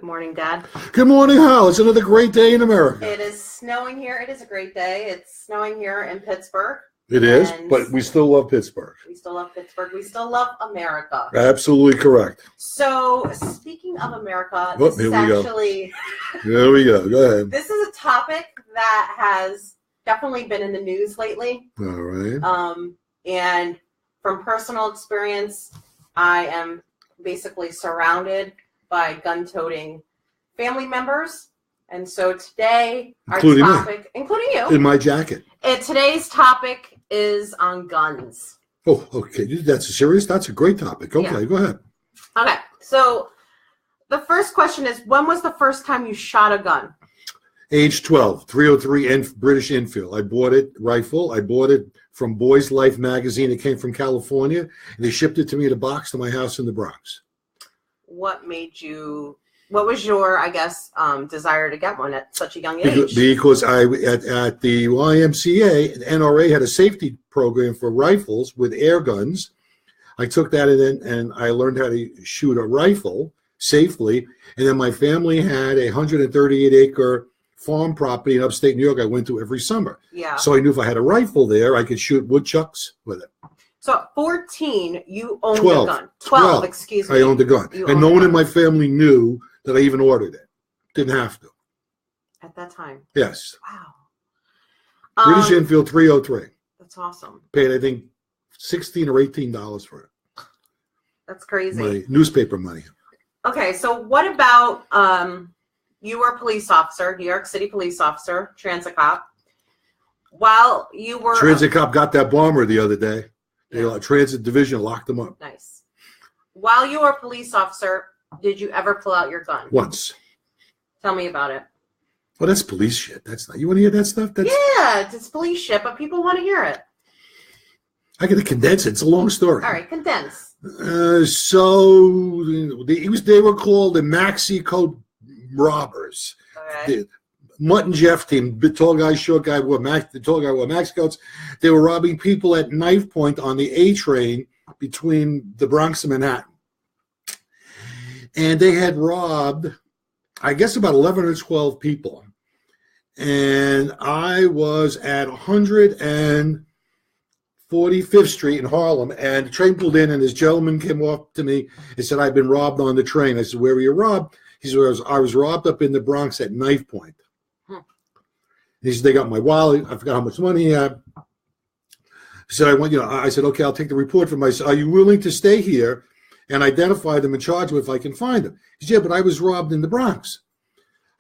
Good morning, Dad. Good morning, Hal. It's another great day in America. It is snowing here. It is a great day. It's snowing here in Pittsburgh. It is, but we still love Pittsburgh. We still love Pittsburgh. We still love America. Absolutely correct. So, speaking of America, There we go. Go ahead. This is a topic that has definitely been in the news lately. All right. And from personal experience, I am basically surrounded by gun-toting family members. And so today, including you, in my jacket. Today's topic is on guns. Oh, okay. That's a great topic. Okay, yeah. Go ahead. Okay, so the first question is, when was the first time you shot a gun? Age 12, .303 British Enfield. I bought it, rifle. I bought it from Boys Life magazine. It came from California, and they shipped it to me in a box to my house in the Bronx. What was your, I guess, desire to get one at such a young age? Because at the YMCA, the NRA had a safety program for rifles with air guns. I took that and I learned how to shoot a rifle safely. And then my family had a 138-acre farm property in upstate New York I went to every summer. Yeah. So I knew if I had a rifle there, I could shoot woodchucks with it. So at 14, you owned a gun. 12, excuse me. I owned a gun. And no one in my family knew that I even ordered it. Didn't have to. At that time? Yes. Wow. British Enfield .303. That's awesome. Paid, I think, $16 or $18 for it. That's crazy. My newspaper money. Okay, so what about, you were a police officer, New York City police officer, transit cop. While you were... Transit cop got that bomber the other day. Transit division locked them up. Nice. While you were a police officer, did you ever pull out your gun? Once. Tell me about it. Well, that's police shit. That's not. You want to hear that stuff? Yeah, it's police shit, but people want to hear it. I got to condense it. It's a long story. All right, condense. So they were called the Maxi Coat robbers. Okay. The Mutt and Jeff team, the tall guy, short guy, the tall guy wore Maxi coats. They were robbing people at knife point on the A train between the Bronx and Manhattan. And they had robbed, I guess, about 11 or 12 people. And I was at 145th Street in Harlem, and the train pulled in, and this gentleman came up to me and said, "I've been robbed on the train." I said, "Where were you robbed?" He said, I was robbed up in the Bronx at knife point. He said, "They got my wallet. I forgot how much money he had." He said, I said, "Okay, I'll take the report from my, are you willing to stay here and identify them and charge them if I can find them?" He said, "Yeah, but I was robbed in the Bronx."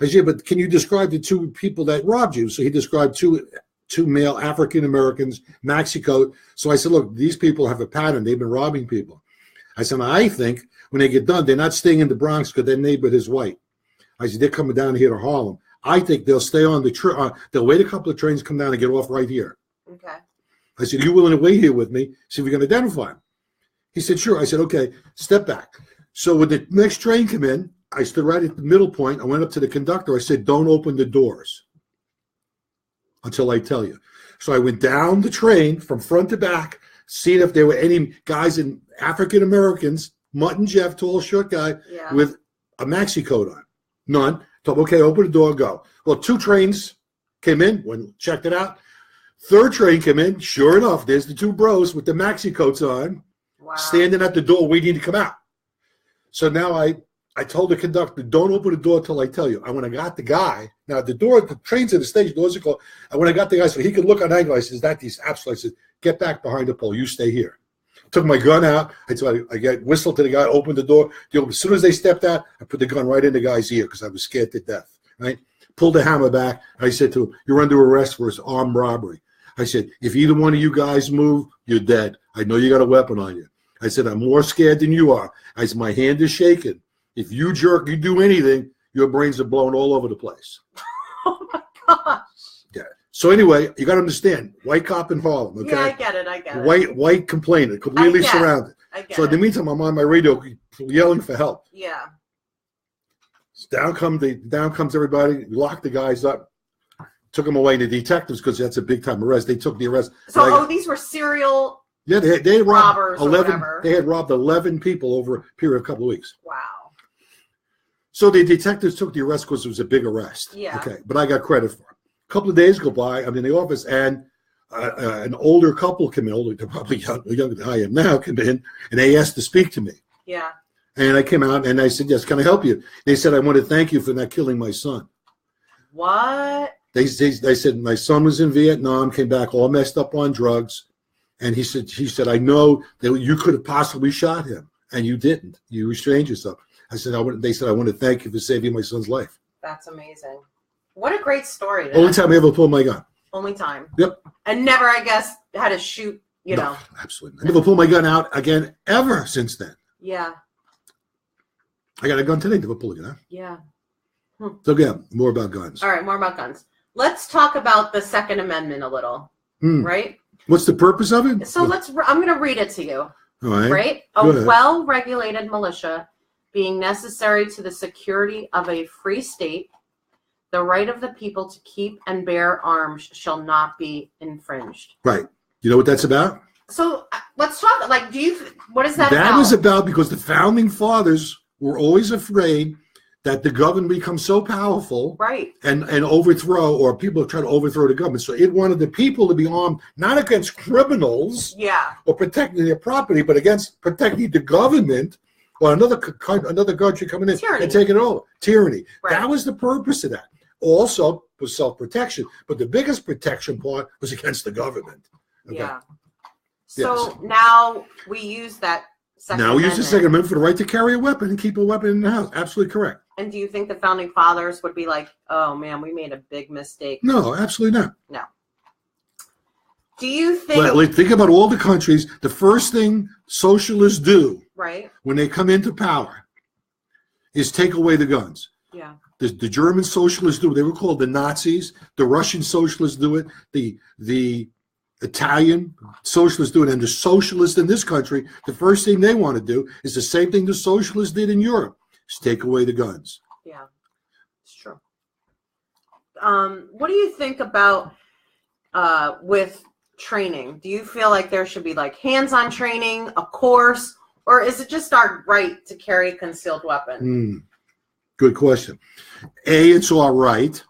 I said, "Yeah, but can you describe the two people that robbed you?" So he described two male African-Americans, Maxi coat. So I said, "Look, these people have a pattern. They've been robbing people." I said, "I think when they get done, they're not staying in the Bronx because their neighbor is white." I said, "They're coming down here to Harlem. I think they'll stay on the train. They'll wait a couple of trains, come down and get off right here." Okay. I said, "You willing to wait here with me? See if we can identify them?" He said, "Sure." I said, "Okay, step back." So when the next train came in, I stood right at the middle point. I went up to the conductor. I said, "Don't open the doors until I tell you." So I went down the train from front to back, seeing if there were any guys in African Americans, Mutt and Jeff, tall, short guy, with a Maxi coat on. None. So, okay, open the door, go. Well, 2 trains came in, checked it out. 3rd train came in. Sure enough, there's the 2 bros with the Maxi coats on, standing at the door waiting to come out. So now I told the conductor, "Don't open the door till I tell you." And when I got the guy, now the trains at the station, doors are closed. And when I got the guy, so he could look on angle, I said, "That these absolutely." I said, "Get back behind the pole. You stay here." Took my gun out. I whistled to the guy, opened the door. As soon as they stepped out, I put the gun right in the guy's ear because I was scared to death. Right? Pulled the hammer back. I said to him, "You're under arrest for armed robbery." I said, "If either one of you guys move, you're dead. I know you got a weapon on you." I said, "I'm more scared than you are." I said, "My hand is shaking. If you do anything, your brains are blown all over the place." Oh my gosh. Yeah. So anyway, you got to understand, white cop in Harlem, okay? Yeah, I get it. White complainant, completely surrounded. So in the meantime, I'm on my radio yelling for help. Yeah. Down comes everybody. We locked the guys up. Took them away. The detectives, because that's a big time arrest. They took the arrest. So these were serial Yeah, they robbed robbers 11. They had robbed 11 people over a period of a couple of weeks. Wow. So the detectives took the arrest because it was a big arrest. Yeah. Okay, but I got credit for it. A couple of days go by, I'm in the office, and an older couple came in, they're probably younger than I am now, came in, and they asked to speak to me. Yeah. And I came out, and I said, yes, can I help you? They said, I want to thank you for not killing my son. What? They said, my son was in Vietnam, came back all messed up on drugs, and he said, I know that you could have possibly shot him, and you didn't. You restrained yourself. They said, I want to thank you for saving my son's life. That's amazing. What a great story. Only time I ever pulled my gun. Only time. Yep. And never, I guess, had to shoot, you No, know. absolutely. I never pulled my gun out again ever since then. Yeah. I got a gun today, never pull it out. Yeah. So again, more about guns. All right, more about guns. Let's talk about the Second Amendment a little, right? What's the purpose of it? So I'm going to read it to you, All right. right? A well-regulated militia being necessary to the security of a free state, the right of the people to keep and bear arms shall not be infringed. Right. You know what that's about? So let's talk, what is that about? That is about because the founding fathers were always afraid that the government becomes so powerful, right, and overthrow, or people try to overthrow the government. So it wanted the people to be armed, not against criminals, yeah, or protecting their property, but against protecting the government or another country coming in and taking it over. Tyranny. Right. That was the purpose of that. Also was self-protection, but the biggest protection part was against the government. Okay. Yeah. So now we use that Second Now we Amendment. use the Second Amendment for the right to carry a weapon and keep a weapon in the house. Absolutely correct. And do you think the founding fathers would be like, oh man, we made a big mistake? No, absolutely not. No. Do you think... Like, think about all the countries. The first thing socialists do when they come into power is take away the guns. Yeah. The German socialists do it. They were called the Nazis. The Russian socialists do it. The Italian socialists do it. And the socialists in this country, the first thing they want to do is the same thing the socialists did in Europe, is take away the guns. Yeah, it's true. What do you think about with training? Do you feel like there should be like hands-on training, a course, or is it just our right to carry a concealed weapon? Good question. It's all right,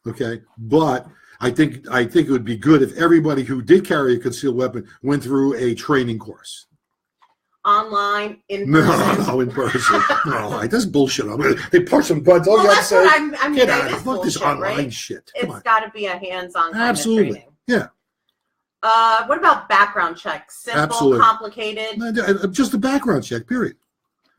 okay, but I think it would be good if everybody who did carry a concealed weapon went through a training course. Online, in person? No, in person. No, that's bullshit. They push some buttons. Well, that's what I mean. Get out of fuck this online shit. It's got to be a hands-on kind Absolutely. of training. Yeah. What about background checks? Simple, Absolutely. Complicated? Just a background check, period.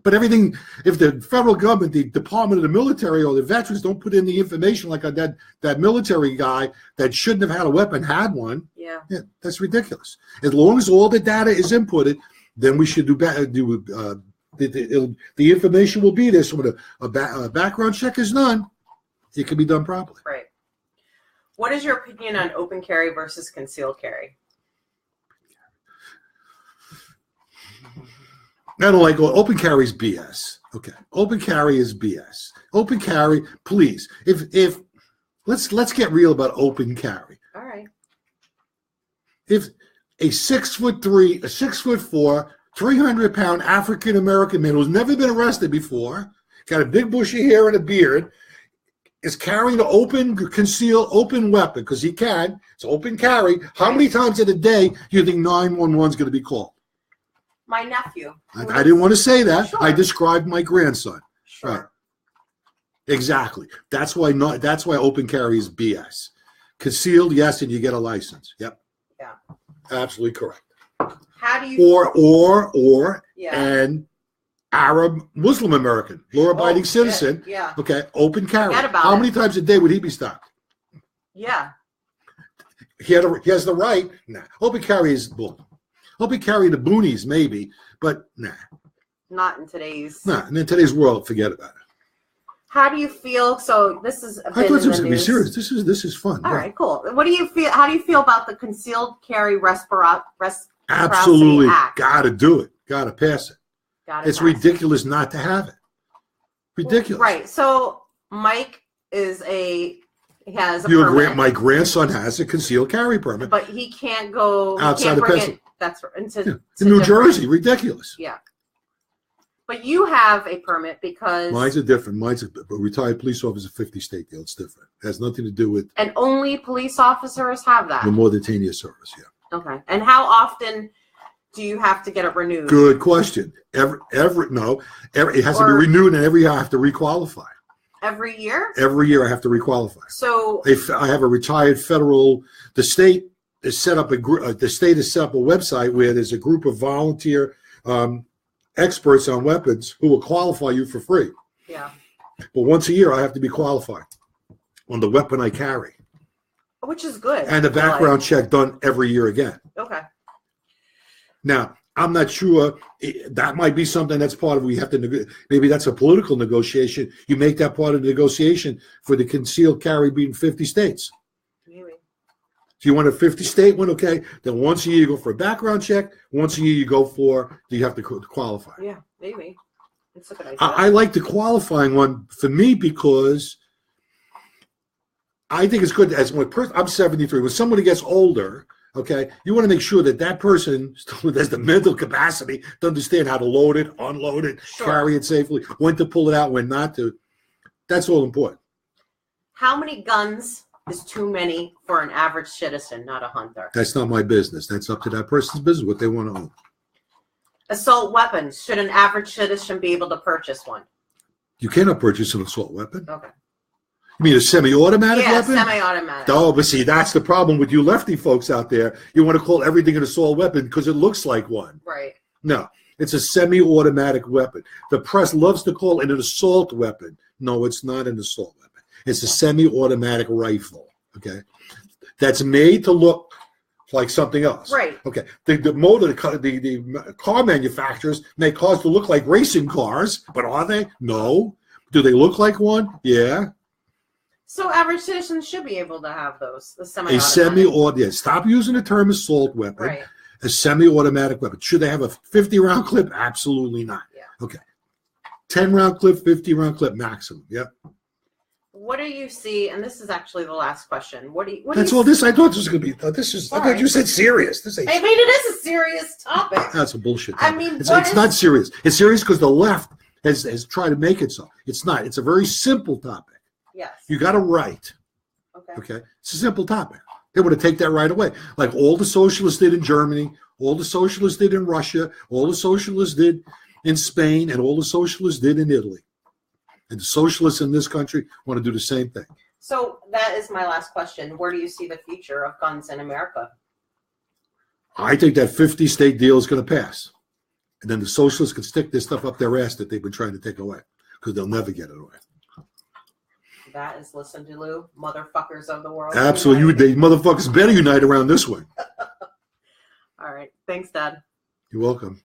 But everything, if the federal government, the Department of the Military, or the veterans don't put in the information like that military guy that shouldn't have had a weapon had one, yeah, that's ridiculous. As long as all the data is inputted, then we should the information will be there. So when a background check is done, it can be done properly. Right. What is your opinion on open carry versus concealed carry? I don't like open carry is BS. Okay, open carry is BS. Open carry, please. If let's get real about open carry. All right. If a 6'3", a 6'4", 300-pound African American man who's never been arrested before, got a big bushy hair and a beard, is carrying an open weapon because he can. It's open carry. How many times in a day do you think 911 is going to be called? My nephew. I didn't want to say that. Sure. I described my grandson. Sure. Right. Exactly. That's why open carry is BS. Concealed, yes, and you get a license. Yep. Yeah. Absolutely correct. How do you or an Arab Muslim American, law-abiding citizen. Yeah. Okay, open carry. Forget about How it. many times a day would he be stopped? Yeah. He has the right. Nah. Open carry is bull. Open carry the boonies maybe, but nah. Not in today's. Nah. And in today's world, forget about it. How do you feel? So this is. I thought this was going to be serious. This is fun. All right, cool. What do you feel? How do you feel about the Concealed Carry Reciprocity Absolutely, Act? got to do it. Got to pass it. It's ridiculous not to have it. Ridiculous. Right. So Mike has a permit. My grandson has a concealed carry permit, but he can't go outside of Pennsylvania. That's in New Jersey. Ridiculous. Yeah. But you have a permit because Mine's a different. Mine's a retired police officer, 50 state deal. It's different. It has nothing to do with and only police officers have that. the more than 10-year service. Yeah. Okay. And how often do you have to get it renewed? Good question. It has to be renewed, and every year I have to requalify. Every year? Every year I have to requalify. So I have a retired federal. The state has set up a website where there's a group of volunteer experts on weapons who will qualify you for free. yeah. But once a year I have to be qualified on the weapon I carry, Which is good. and a background check done every year again. Okay. Now, I'm not sure. That might be something that's part of we have to. Maybe that's a political negotiation. You make that part of the negotiation for the concealed carry being 50 states. Maybe. If you want a 50-state one, okay, then once a year you go for a background check. Once a year you go for, do you have to qualify? Yeah, maybe. It's a good idea. I like the qualifying one for me because I think it's good. I'm 73. When somebody gets older, okay, you want to make sure that person still has the mental capacity to understand how to load it, unload it, Sure. carry it safely, when to pull it out, when not to. That's all important. How many guns is too many for an average citizen, not a hunter? That's not my business. That's up to that person's business, what they want to own. Assault weapons. Should an average citizen be able to purchase one? You cannot purchase an assault weapon. Okay. You mean a semi-automatic Yeah, weapon? semi-automatic. Oh, but see, that's the problem with you lefty folks out there. You want to call everything an assault weapon because it looks like one. Right. No, it's a semi-automatic weapon. The press loves to call it an assault weapon. No, it's not an assault weapon. It's a semi-automatic rifle, okay? That's made to look like something else. Right. Okay. The car manufacturers make cars to look like racing cars, but are they? No. Do they look like one? Yeah. So average citizens should be able to have those. The A semi-automatic. semi-automatic. Stop using the term assault weapon. Right. A semi-automatic weapon. Should they have a 50-round clip? Absolutely not. Yeah. Okay. 10-round clip, 50-round clip maximum. Yep. What do you see? And this is actually the last question. That's all this. I thought this was going to be. I thought you said serious. This ain't. I mean, it is a serious topic. That's a bullshit. I topic. mean, it's what is- not serious. It's serious because the left has tried to make it so. It's not. It's a very simple topic. Yes. You got to write. Okay. Okay. It's a simple topic. They would have taken that right away. Like all the socialists did in Germany, all the socialists did in Russia, all the socialists did in Spain, and all the socialists did in Italy. And the socialists in this country want to do the same thing. So that is my last question. Where do you see the future of guns in America? I think that 50-state deal is going to pass. And then the socialists can stick this stuff up their ass that they've been trying to take away because they'll never get it away. That is Listen to Lou, motherfuckers of the world. Absolutely. They motherfuckers better unite around this one. All right. Thanks, Dad. You're welcome.